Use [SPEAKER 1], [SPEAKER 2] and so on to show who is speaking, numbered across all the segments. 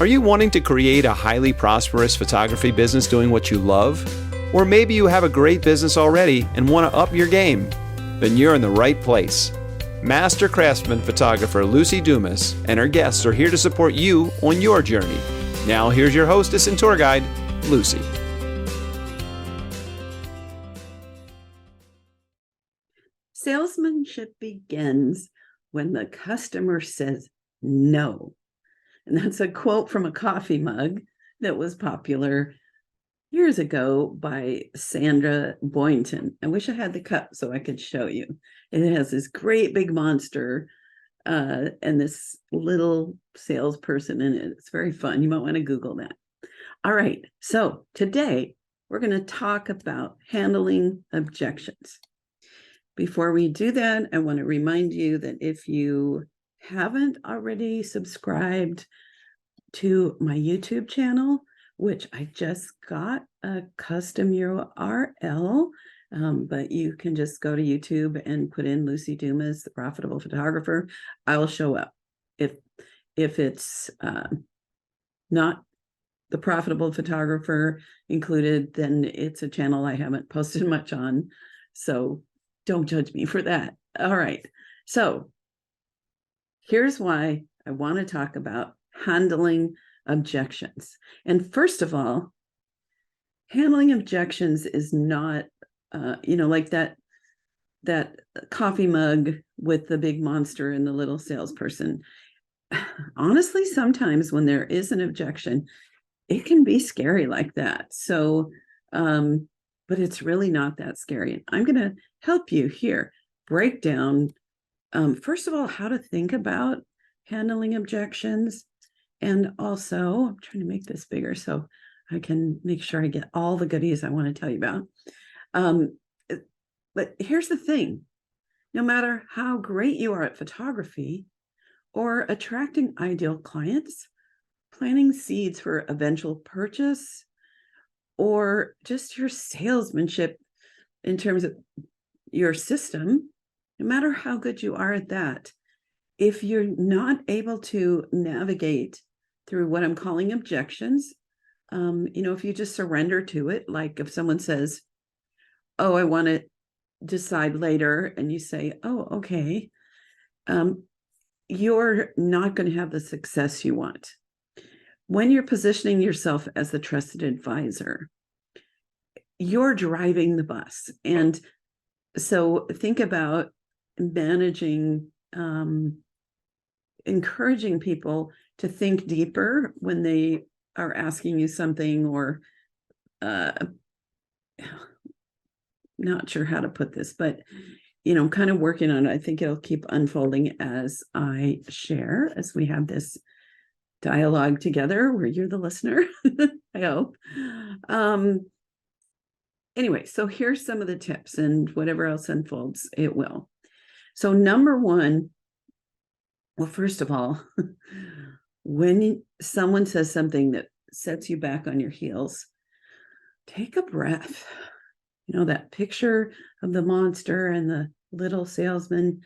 [SPEAKER 1] Are you wanting to create a highly prosperous photography business doing what you love? Or maybe you have a great business already and want to up your game? Then you're in the right place. Master craftsman photographer Luci Dumas and her guests are here to support you on your journey. Now here's your hostess and tour guide, Luci.
[SPEAKER 2] Salesmanship begins when the customer says no. And that's a quote from a coffee mug that was popular years ago by Sandra Bynton. I wish I had the cup so I could show you. It has this great big monster and this little salesperson in it. It's very fun. You might want to Google that. All right. So today we're going to talk about handling objections. Before we do that, I want to remind you that if you haven't already subscribed to my YouTube channel, which I just got a custom URL, but you can just go to YouTube and put in Luci Dumas, the profitable photographer. I will show up. If it's not the profitable photographer included, then it's a channel I haven't posted much on. So don't judge me for that. All right. So here's why I want to talk about handling objections. And first of all, handling objections is not, like that coffee mug with the big monster and the little salesperson. Honestly, sometimes when there is an objection, it can be scary like that. So, but it's really not that scary. And I'm going to help you here break down, first of all, how to think about handling objections. And also, I'm trying to make this bigger so I can make sure I get all the goodies I want to tell you about. But here's the thing. No matter how great you are at photography or attracting ideal clients, planting seeds for eventual purchase, or just your salesmanship in terms of your system, no matter how good you are at that, if you're not able to navigate through what I'm calling objections, if you just surrender to it, like if someone says, oh, I want to decide later, and you say, oh, okay, you're not going to have the success you want. When you're positioning yourself as the trusted advisor, you're driving the bus. And so think about managing, encouraging people to think deeper when they are asking you something, or not sure how to put this, but I'm kind of working on it. I think it'll keep unfolding as I share, as we have this dialogue together where you're the listener. I hope. Anyway, so here's some of the tips, and whatever else unfolds, it will. So number one, well, first of all, when someone says something that sets you back on your heels, take a breath. That picture of the monster and the little salesman.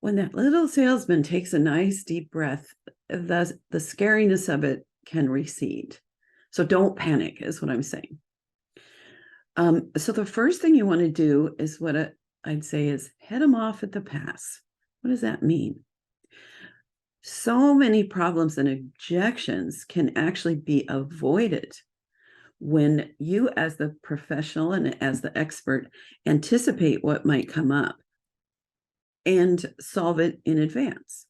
[SPEAKER 2] When that little salesman takes a nice deep breath, the scariness of it can recede. So don't panic, is what I'm saying. So the first thing you want to do is what I'd say is head them off at the pass. What does that mean? So many problems and objections can actually be avoided when you, as the professional and as the expert, anticipate what might come up and solve it in advance.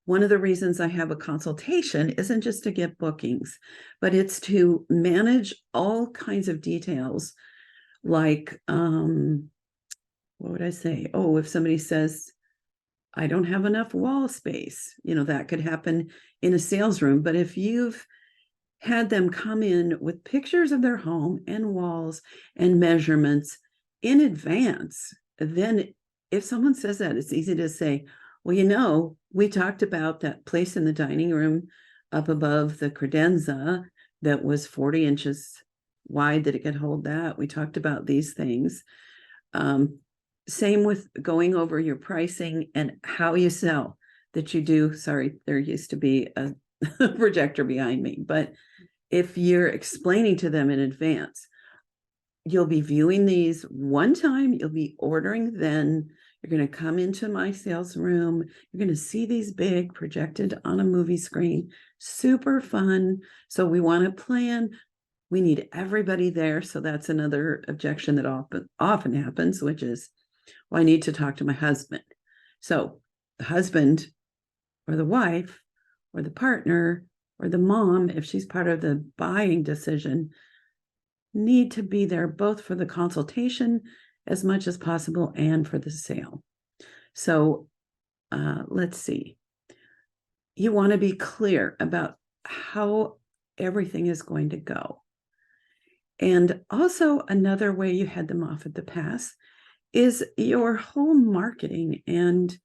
[SPEAKER 2] One of the reasons I have a consultation isn't just to get bookings, but it's to manage all kinds of details, like, what would I say? Oh, if somebody says, I don't have enough wall space, that could happen in a sales room. But if you've had them come in with pictures of their home and walls and measurements in advance, then if someone says that, it's easy to say, well, we talked about that place in the dining room up above the credenza that was 40 inches wide, that it could hold that. We talked about these things. Same with going over your pricing and how you sell, that you do. Sorry, there used to be a projector behind me. But if you're explaining to them in advance, you'll be viewing these one time, you'll be ordering, then you're going to come into my sales room, you're going to see these big projected on a movie screen, super fun. So we want to plan, we need everybody there. So that's another objection that often happens, which is, well, I need to talk to my husband. So the husband or the wife or the partner or the mom, if she's part of the buying decision, need to be there both for the consultation as much as possible and for the sale. So let's see. You want to be clear about how everything is going to go. And also another way you head them off at the pass is your whole marketing and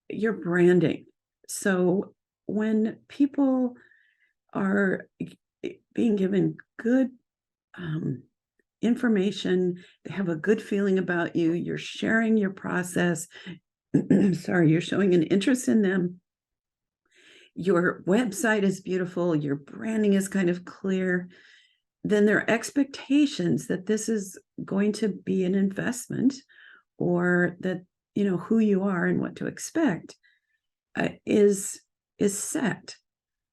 [SPEAKER 2] your branding. So when people are being given good information, they have a good feeling about you, you're sharing your process, you're showing an interest in them, your website is beautiful, your branding is kind of clear, then their expectations that this is going to be an investment, or that who you are and what to expect is set.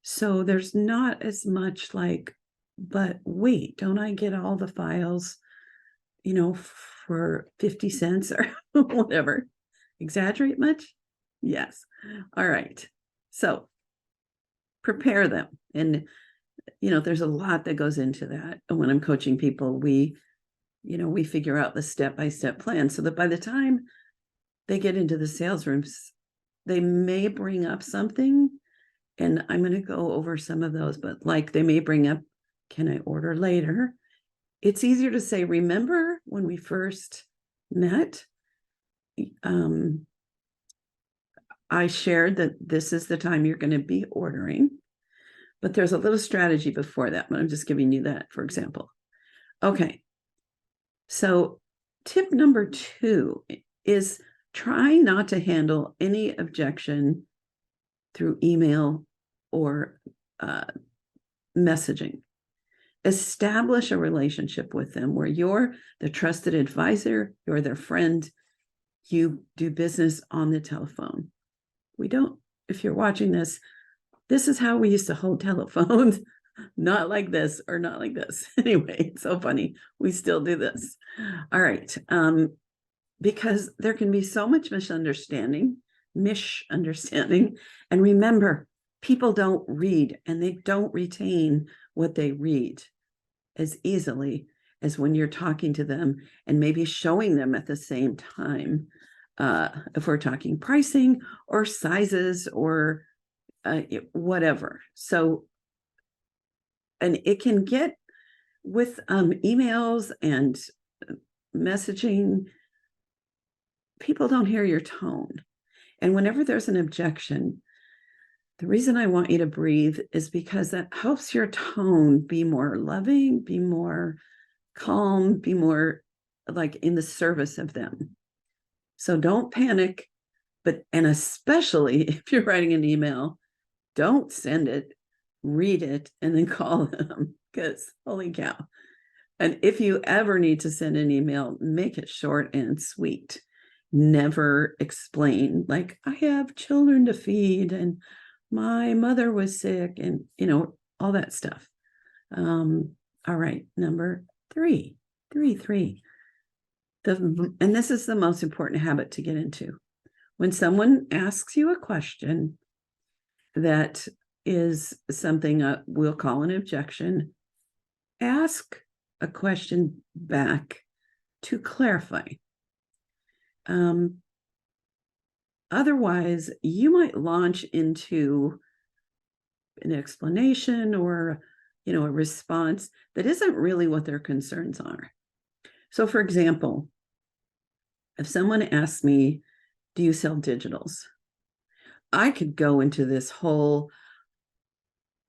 [SPEAKER 2] So there's not as much like, but wait, don't I get all the files, for 50 cents or whatever? Exaggerate much? Yes. All right. So prepare them. And, there's a lot that goes into that. And when I'm coaching people, we figure out the step-by-step plan so that by the time they get into the sales rooms, they may bring up something. And I'm going to go over some of those, but like they may bring up, can I order later? It's easier to say, remember when we first met, I shared that this is the time you're going to be ordering, but there's a little strategy before that, but I'm just giving you that, for example. Okay. So tip number 2 is try not to handle any objection through email or messaging. Establish a relationship with them where you're the trusted advisor, you're their friend, you do business on the telephone. If you're watching this is how we used to hold telephones, not like this or not like this. Anyway, it's so funny. We still do this. All right. Because there can be so much misunderstanding. And remember, people don't read and they don't retain what they read as easily as when you're talking to them and maybe showing them at the same time. If we're talking pricing or sizes or whatever. So, and it can get with emails and messaging, people don't hear your tone. And whenever there's an objection, the reason I want you to breathe is because that helps your tone be more loving, be more calm, be more like in the service of them. So don't panic, and especially if you're writing an email, don't send it, read it, and then call them, because holy cow. And if you ever need to send an email, make it short and sweet. Never explain, like, I have children to feed and my mother was sick and, all that stuff. All right, number 3. And this is the most important habit to get into. When someone asks you a question that is something we'll call an objection, ask a question back to clarify. Otherwise, you might launch into an explanation or, a response that isn't really what their concerns are. So, for example, if someone asks me, do you sell digitals? I could go into this whole,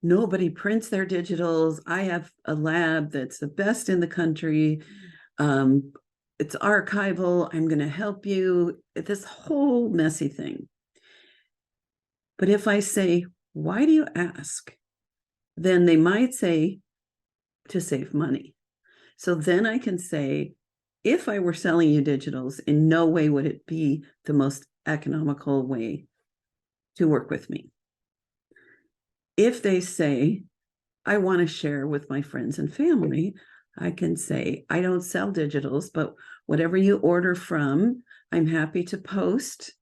[SPEAKER 2] nobody prints their digitals. I have a lab that's the best in the country. It's archival. I'm going to help you. This whole messy thing. But if I say, why do you ask? Then they might say, to save money. So then I can say, if I were selling you digitals, in no way would it be the most economical way to work with me. If they say, I want to share with my friends and family, I can say, I don't sell digitals, but whatever you order from, I'm happy to post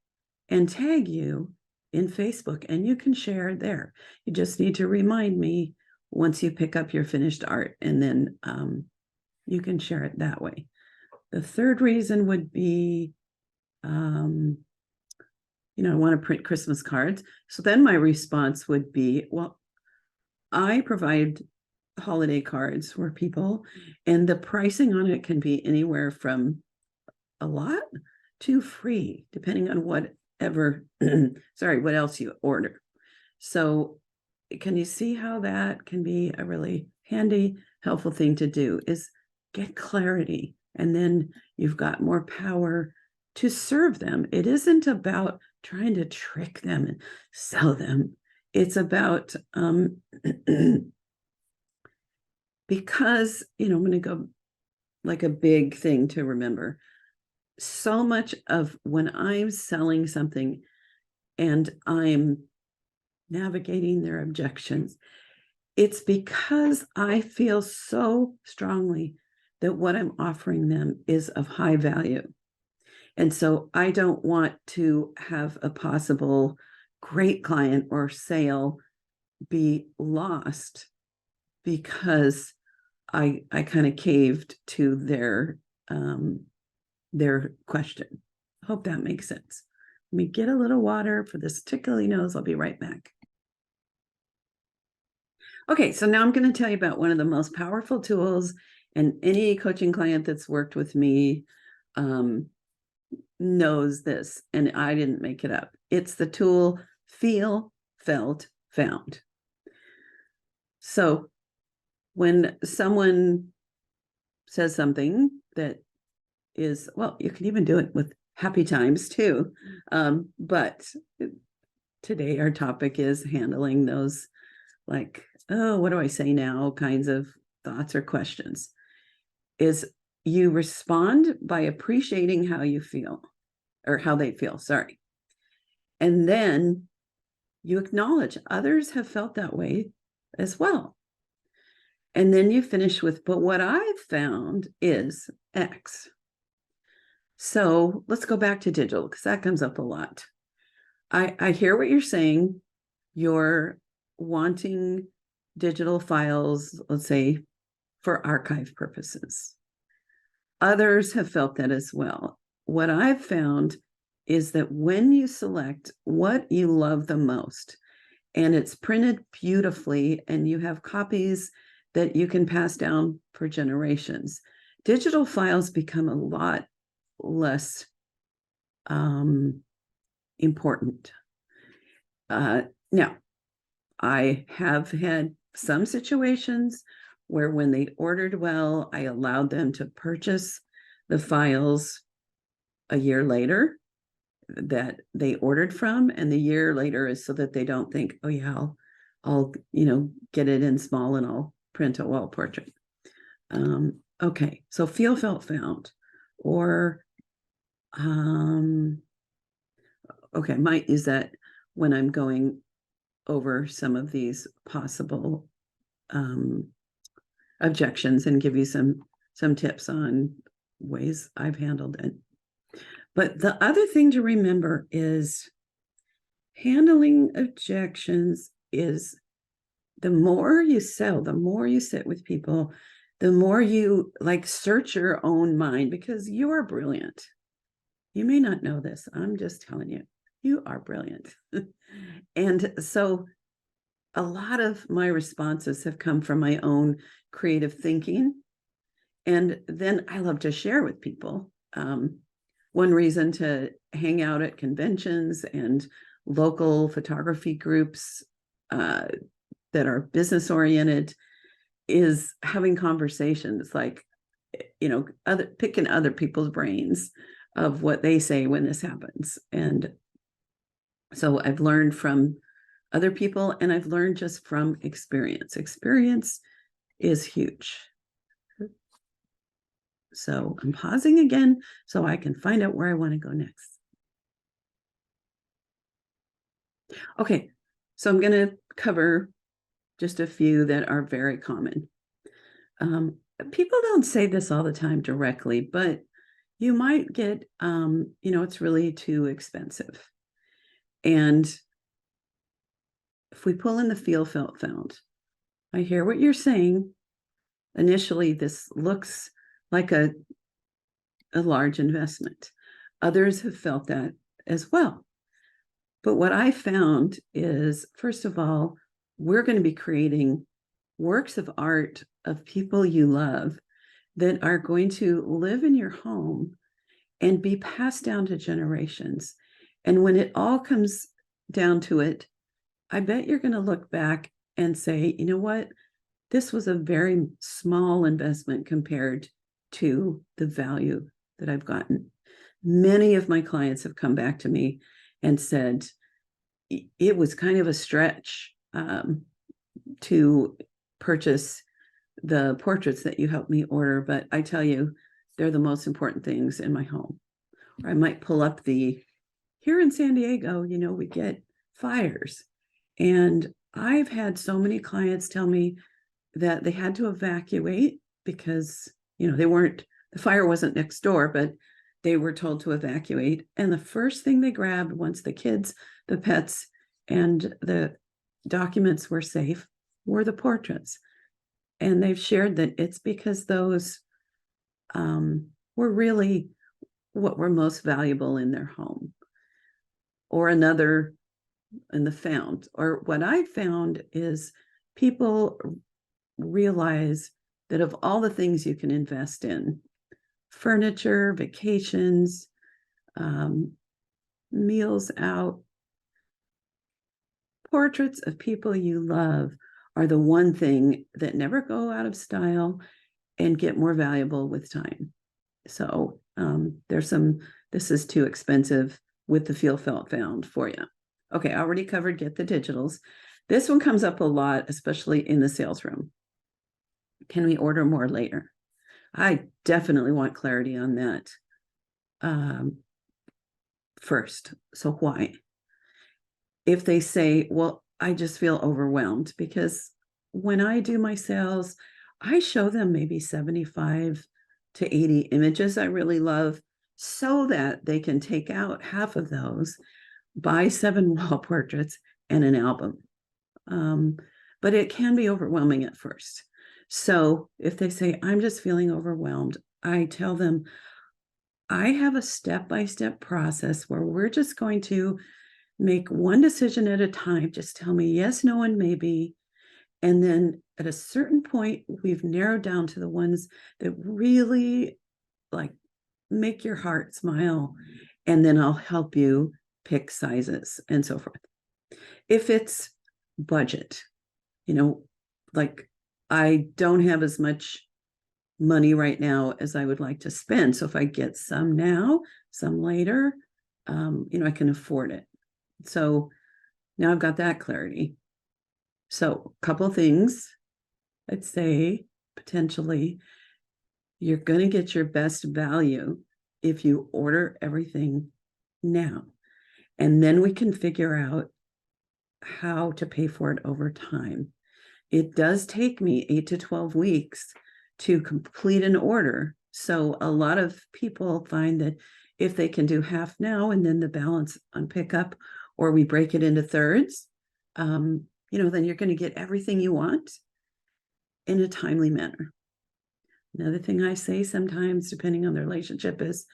[SPEAKER 2] and tag you in Facebook, and you can share there. You just need to remind me once you pick up your finished art, and then you can share it that way. The third reason would be, I want to print Christmas cards. So then my response would be, well, I provide holiday cards for people, and the pricing on it can be anywhere from a lot to free, depending on whatever, what else you order. So can you see how that can be a really handy, helpful thing to do, is get clarity, and then you've got more power to serve them. It isn't about trying to trick them and sell them. It's about, because, I'm going to go like a big thing to remember. So much of when I'm selling something and I'm navigating their objections, it's because I feel so strongly that what I'm offering them is of high value. And so I don't want to have a possible great client or sale be lost because I kind of caved to their question. Hope that makes sense. Let me get a little water for this tickly nose. I'll be right back. Okay, so now I'm going to tell you about one of the most powerful tools, and any coaching client that's worked with me knows this, and I didn't make it up. It's the tool Feel, Felt, Found. So when someone says something that is, well, you can even do it with happy times too. But today our topic is handling those, like, oh, what do I say now kinds of thoughts or questions. Is you respond by appreciating how you feel, or how they feel, sorry. And then you acknowledge others have felt that way as well. And then you finish with, but what I've found is X. So let's go back to digital, because that comes up a lot. I hear what you're saying. You're wanting digital files, let's say, for archive purposes. Others have felt that as well. What I've found is that when you select what you love the most, and it's printed beautifully, and you have copies that you can pass down for generations, digital files become a lot less important. Now, I have had some situations where when they ordered well, I allowed them to purchase the files a year later that they ordered from, and the year later is so that they don't think, oh yeah, I'll get it in small and I'll print a wall portrait. Okay, so Feel, Felt, Found, or okay, I might use that when I'm going over some of these possible objections and give you some tips on ways I've handled it. But the other thing to remember is handling objections is, the more you sell, the more you sit with people, the more you search your own mind, because you are brilliant. You may not know this. I'm just telling you, you are brilliant. And so a lot of my responses have come from my own creative thinking. And then I love to share with people. One reason to hang out at conventions and local photography groups that are business oriented is having conversations, picking other people's brains of what they say when this happens. And so I've learned from other people, and I've learned just from experience. Experience is huge. So I'm pausing again so I can find out where I want to go next. Okay, so I'm going to cover just a few that are very common. People don't say this all the time directly, but you might get, it's really too expensive. And if we pull in the feel, felt, found, I hear what you're saying. Initially, this looks like a large investment. Others have felt that as well. But what I found is, first of all, we're going to be creating works of art of people you love that are going to live in your home and be passed down to generations. And when it all comes down to it, I bet you're going to look back and say, you know what? This was a very small investment compared to the value that I've gotten. Many of my clients have come back to me and said, it was kind of a stretch to purchase the portraits that you helped me order, but I tell you, they're the most important things in my home. Or I might pull up here in San Diego, we get fires. And I've had so many clients tell me that they had to evacuate because, the fire wasn't next door, but they were told to evacuate. And the first thing they grabbed once the kids, the pets, and the documents were safe were the portraits. And they've shared that it's because those were really what were most valuable in their home. Or another in the found, or what I found is people realize that of all the things you can invest in, furniture, vacations, meals out, portraits of people you love are the one thing that never go out of style and get more valuable with time. So this is too expensive with the feel, felt, found for you. Okay, I already covered get the digitals. This one comes up a lot, especially in the sales room. Can we order more later? I definitely want clarity on that first. So why? If they say, well, I just feel overwhelmed, because when I do my sales, I show them maybe 75 to 80 images I really love so that they can take out half of those, buy 7 wall portraits and an album. But it can be overwhelming at first. So if they say, I'm just feeling overwhelmed, I tell them, I have a step-by-step process where we're just going to make one decision at a time. Just tell me yes, no, and maybe. And then at a certain point, we've narrowed down to the ones that really make your heart smile. And then I'll help you pick sizes and so forth. If it's budget, I don't have as much money right now as I would like to spend. So if I get some now, some later, I can afford it. So now I've got that clarity. So a couple things I'd say potentially you're going to get your best value if you order everything now. And then we can figure out how to pay for it over time. It does take me 8 to 12 weeks to complete an order. So a lot of people find that if they can do half now and then the balance on pickup, or we break it into thirds, then you're going to get everything you want in a timely manner. Another thing I say sometimes, depending on the relationship, is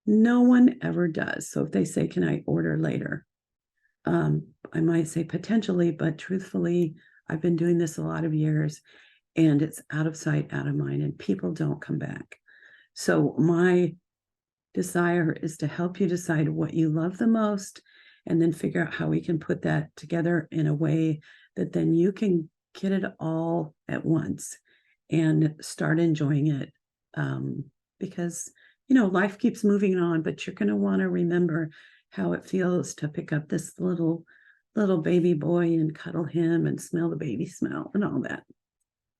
[SPEAKER 2] no one ever does. So if they say, can I order later? I might say potentially, but truthfully, I've been doing this a lot of years and it's out of sight, out of mind, and people don't come back. So my desire is to help you decide what you love the most and then figure out how we can put that together in a way that then you can get it all at once and start enjoying it. Because, life keeps moving on, but you're going to want to remember how it feels to pick up this little little baby boy and cuddle him and smell the baby smell and all that.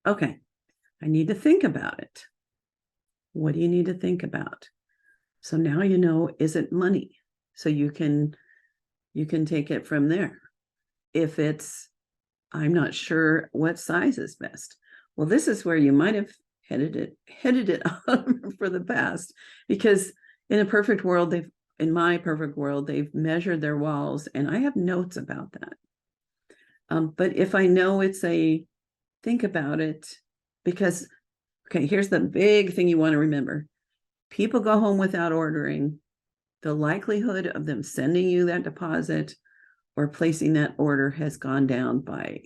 [SPEAKER 2] Okay, I need to think about it. What do you need to think about? So now you know, is it money? So you can take it from there. If it's, I'm not sure what size is best. Well, this is where you might have headed it up for the past, because in my perfect world, they've measured their walls, and I have notes about that. But if I know it's think about it, because, okay, here's the big thing you want to remember. People go home without ordering. The likelihood of them sending you that deposit or placing that order has gone down by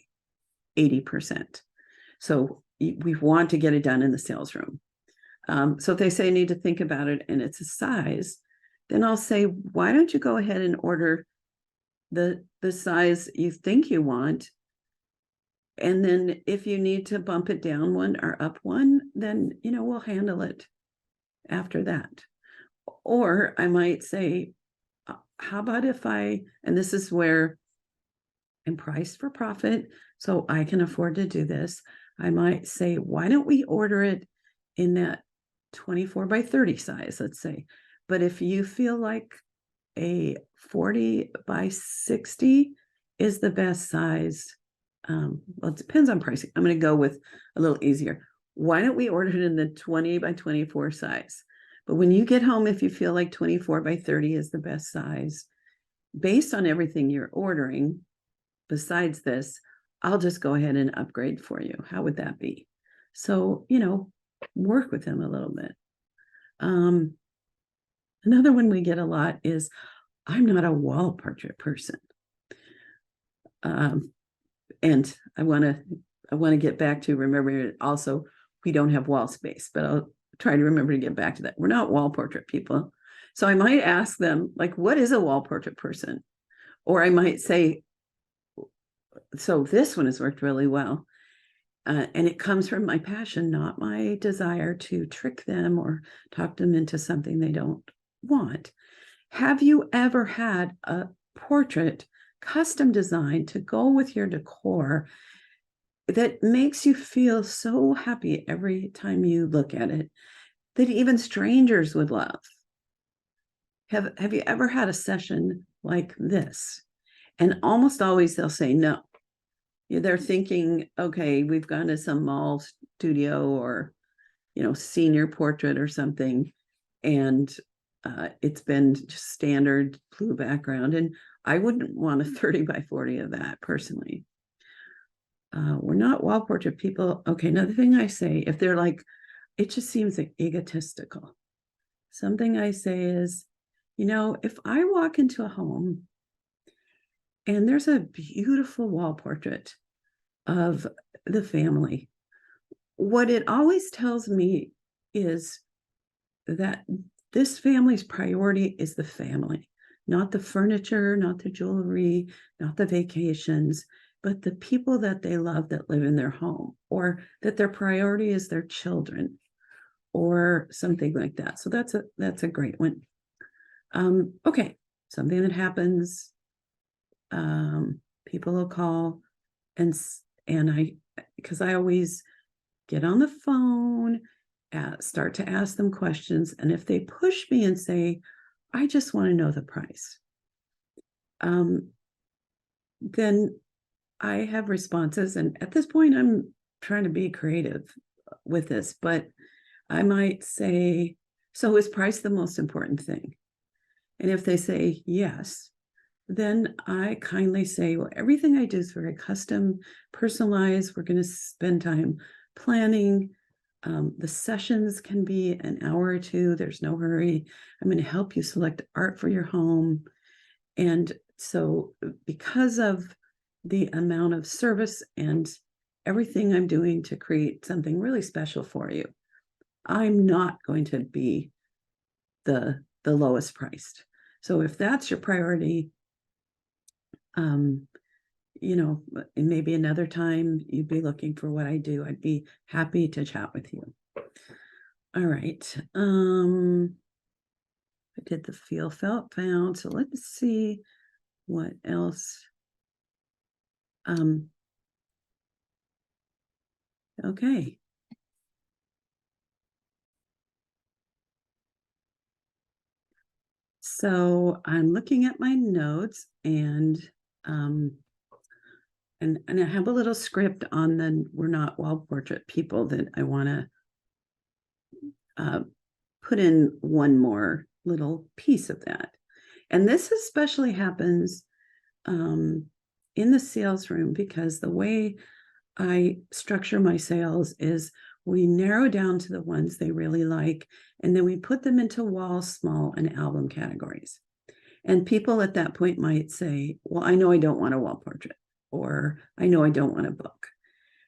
[SPEAKER 2] 80%. So we want to get it done in the sales room. So if they say I need to think about it and it's a size, then I'll say, why don't you go ahead and order the size you think you want? And then if you need to bump it down one or up one, then, we'll handle it after that. Or I might say, how about if and this is where I'm priced for profit, so I can afford to do this. I might say, why don't we order it in that 24 by 30 size, let's say. But if you feel like a 40 by 60 is the best size, well, it depends on pricing. I'm going to go with a little easier. Why don't we order it in the 20 by 24 size? But when you get home, if you feel like 24 by 30 is the best size, based on everything you're ordering, besides this, I'll just go ahead and upgrade for you. How would that be? So, work with them a little bit. Another one we get a lot is, I'm not a wall portrait person. And I want to get back to, remember, also, we don't have wall space, but I'll try to remember to get back to that. We're not wall portrait people. So I might ask them, like, what is a wall portrait person? Or I might say, so this one has worked really well. And it comes from my passion, not my desire to trick them or talk them into something they don't want. Have you ever had a portrait custom designed to go with your decor that makes you feel so happy every time you look at it, that even strangers would love? Have you ever had a session like this? And almost always they'll say no. They're thinking, okay, we've gone to some mall studio or, senior portrait or something, and it's been just standard blue background. And I wouldn't want a 30 by 40 of that personally. We're not wall portrait people. Okay, another thing I say, if they're like, it just seems like egotistical. Something I say is, if I walk into a home and there's a beautiful wall portrait of the family, what it always tells me is that this family's priority is the family, not the furniture, not the jewelry, not the vacations, but the people that they love that live in their home, or that their priority is their children, or something like that. So that's a great one. Okay, something that happens, people will call, and because I always get on the phone, start to ask them questions, and if they push me and say, I just want to know the price, then I have responses. And at this point, I'm trying to be creative with this, but I might say, so is price the most important thing? And if they say yes, then I kindly say, well, everything I do is very custom, personalized. We're going to spend time planning. The sessions can be an hour or two. There's no hurry. I'm going to help you select art for your home. And so because of the amount of service and everything I'm doing to create something really special for you, I'm not going to be the lowest priced. So if that's your priority, maybe another time you'd be looking for what I do, I'd be happy to chat with you. All right. I did the feel, felt, found. So let's see what else Okay. So I'm looking at my notes and I have a little script on the we're not wall portrait people that I want to put in one more little piece of that. And this especially happens in the sales room because the way I structure my sales is we narrow down to the ones they really like, and then we put them into wall, small, and album categories. And people at that point might say, well, I know I don't want a wall portrait, or I know I don't want a book.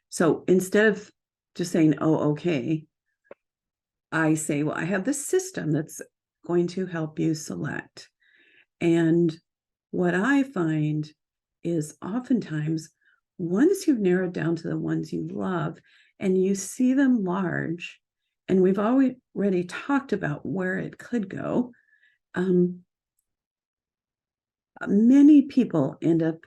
[SPEAKER 2] So instead of just saying, oh, okay, I say, well, I have this system that's going to help you select. And what I find is oftentimes once you've narrowed down to the ones you love and you see them large, and we've already talked about where it could go, many people end up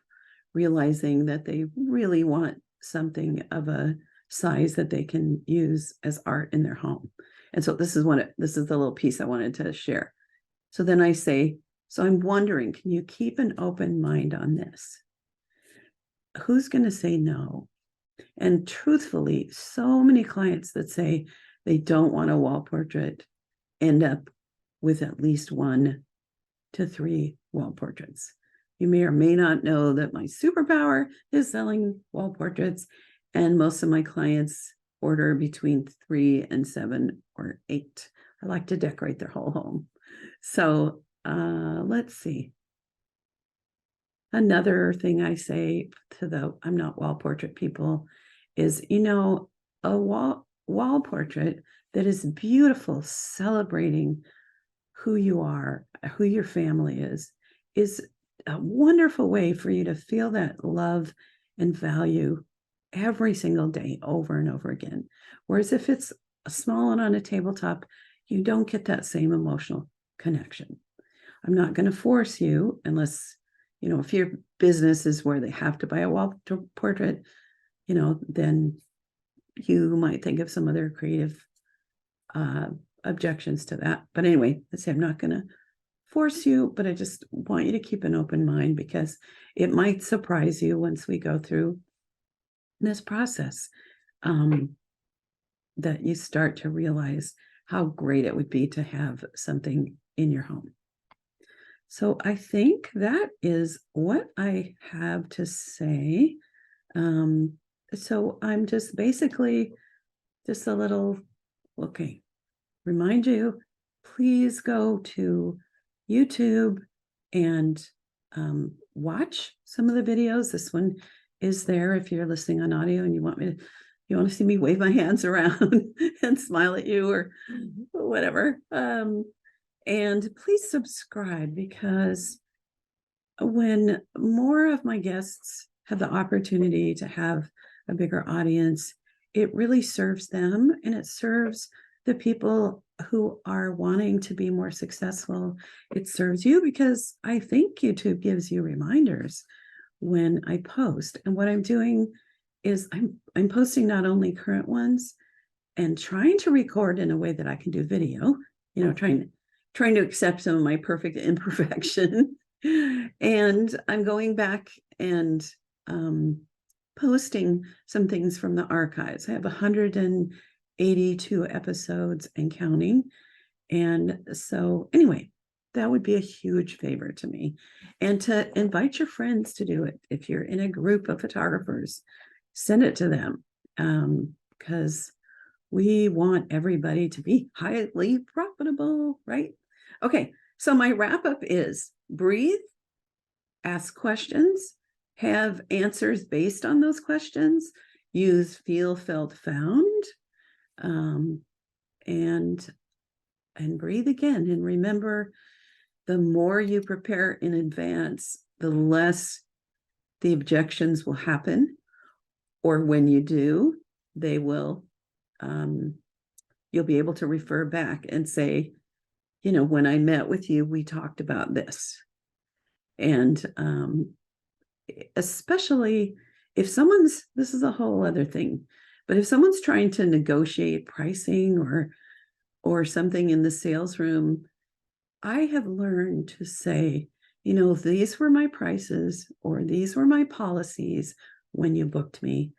[SPEAKER 2] realizing that they really want something of a size that they can use as art in their home. And so this is the little piece I wanted to share. So then I say, so I'm wondering, can you keep an open mind on this? Who's going to say no? And truthfully, so many clients that say they don't want a wall portrait end up with at least 1 to 3 wall portraits. You may or may not know that my superpower is selling wall portraits, and most of my clients order between 3 and 7 or 8. I like to decorate their whole home. So let's see. Another thing I say to the I'm not wall portrait people is, a wall portrait that is beautiful, celebrating who you are, who your family is a wonderful way for you to feel that love and value every single day over and over again. Whereas if it's a small one on a tabletop, you don't get that same emotional connection. I'm not going to force you unless, if your business is where they have to buy a wall portrait, then you might think of some other creative objections to that. But anyway, let's say I'm not going to force you, but I just want you to keep an open mind because it might surprise you once we go through this process, that you start to realize how great it would be to have something in your home. So I think that is what I have to say. So I'm just basically just a little, okay, remind you, please go to YouTube and watch some of the videos. This one is there if you're listening on audio and you want to see me wave my hands around and smile at you or whatever. And please subscribe, because when more of my guests have the opportunity to have a bigger audience, it really serves them and it serves the people who are wanting to be more successful. It serves you because I think YouTube gives you reminders when I post. And what I'm doing is I'm posting not only current ones and trying to record in a way that I can do video, trying to accept some of my perfect imperfection. And I'm going back and posting some things from the archives. I have 182 episodes and counting. And so anyway, that would be a huge favor to me. And to invite your friends to do it. If you're in a group of photographers, send it to them, because we want everybody to be highly profitable, right? Okay, so my wrap up is breathe, ask questions, have answers based on those questions, use feel, felt, found, and breathe again. And remember, the more you prepare in advance, the less the objections will happen. Or when you do, they will, you'll be able to refer back and say, when I met with you, we talked about this. And especially if someone's, this is a whole other thing, but if someone's trying to negotiate pricing or something in the sales room, I have learned to say, these were my prices or these were my policies when you booked me,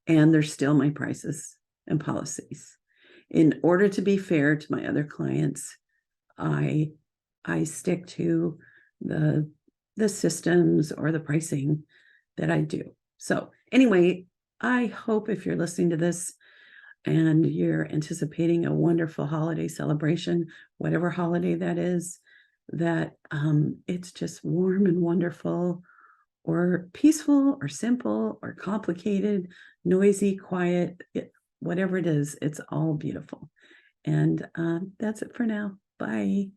[SPEAKER 2] and they're still my prices and policies. In order to be fair to my other clients, I stick to the systems or the pricing that I do. So anyway, I hope if you're listening to this and you're anticipating a wonderful holiday celebration, whatever holiday that is, that it's just warm and wonderful, or peaceful, or simple, or complicated, noisy, quiet, whatever it is, it's all beautiful. And that's it for now. Bye.